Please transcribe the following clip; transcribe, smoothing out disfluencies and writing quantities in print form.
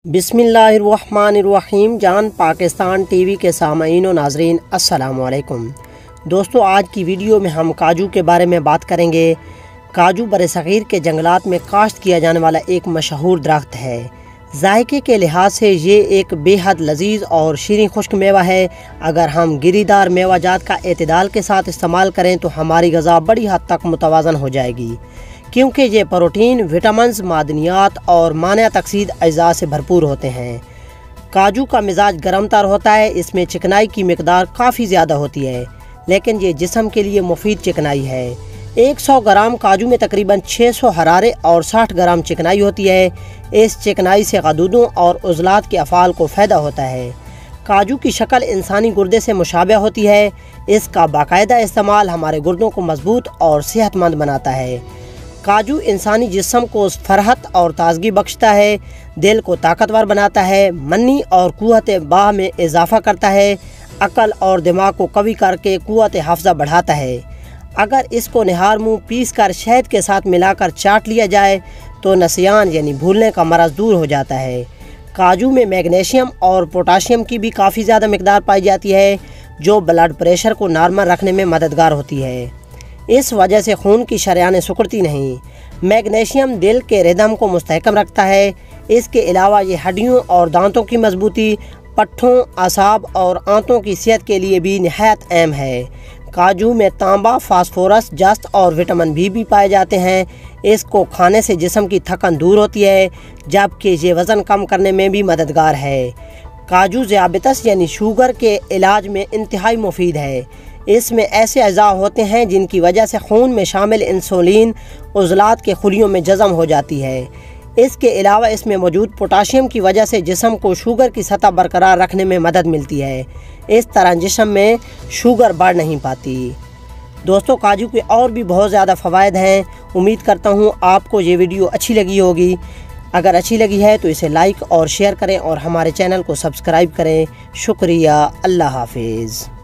बिस्मिल्लाहिर्रहमानिर्रहीम। जान पाकिस्तान टीवी के सामईन व नाज़रीन अस्सलामु अलैकुम। दोस्तों, आज की वीडियो में हम काजू के बारे में बात करेंगे। काजू बरसग़ीर के जंगलात में काश्त किया जाने वाला एक मशहूर दरख्त है। जायके के लिहाज से ये एक बेहद लजीज और शीरीं खुश्क मेवा है। अगर हम गिरीदार मेवाजात का एतदाल के साथ इस्तेमाल करें तो हमारी ग़िज़ा बड़ी हद तक मुतवाज़न हो जाएगी, क्योंकि ये प्रोटीन, विटामिन्स, मादनियात और मानिया तकसीद अज़ा से भरपूर होते हैं। काजू का मिजाज गर्म तर होता है। इसमें चिकनाई की मिकदार काफ़ी ज़्यादा होती है, लेकिन ये जिस्म के लिए मुफीद चिकनाई है। 100 ग्राम काजू में तकरीबन 600 हरारे और 60 ग्राम चिकनाई होती है। इस चिकनाई से गदूदों और उज़लात के अफ़ाल को फ़ायदा होता है। काजू की शक्ल इंसानी गुर्दे से मुशाबह होती है। इसका बाकायदा इस्तेमाल हमारे गुर्दों को मजबूत और सेहतमंद बनाता है। काजू इंसानी जिस्म को फरहत और ताजगी बख्शता है, दिल को ताकतवर बनाता है, मनी और कुव्वत बाह में इजाफ़ा करता है, अकल और दिमाग को कवी करके कुव्वत हफ्ज़ा बढ़ाता है। अगर इसको निहार मुँह पीस कर शहद के साथ मिलाकर चाट लिया जाए तो नसियान यानी भूलने का मरज़ दूर हो जाता है। काजू में मैग्नीशियम और पोटाशियम की भी काफ़ी ज़्यादा मिकदार पाई जाती है, जो ब्लड प्रेशर को नॉर्मल रखने में मददगार होती है। इस वजह से खून की शरेयानें सिकुड़ती नहीं। मैग्नीशियम दिल के रिदम को मुस्तहकम रखता है। इसके अलावा ये हड्डियों और दांतों की मजबूती, पट्ठों, असाब और आंतों की सेहत के लिए भी निहायत अहम है। काजू में तांबा, फास्फोरस, जस्त और विटामिन भी पाए जाते हैं। इसको खाने से जिस्म की थकन दूर होती है, जबकि ये वज़न कम करने में भी मददगार है। काजू ज़ियाबतस यानी शुगर के इलाज में इंतहाई मुफीद है। इसमें ऐसे अज़ा होते हैं जिनकी वजह से खून में शामिल इंसुलिन उज़लात के खुलियों में जज़म हो जाती है। इसके अलावा इसमें मौजूद पोटाशियम की वजह से जिस्म को शुगर की सतह बरकरार रखने में मदद मिलती है। इस तरह जिस्म में शुगर बढ़ नहीं पाती। दोस्तों, काजू के और भी बहुत ज़्यादा फ़वाइद हैं। उम्मीद करता हूँ आपको ये वीडियो अच्छी लगी होगी। अगर अच्छी लगी है तो इसे लाइक और शेयर करें और हमारे चैनल को सब्सक्राइब करें। शुक्रिया। अल्लाह हाफिज़।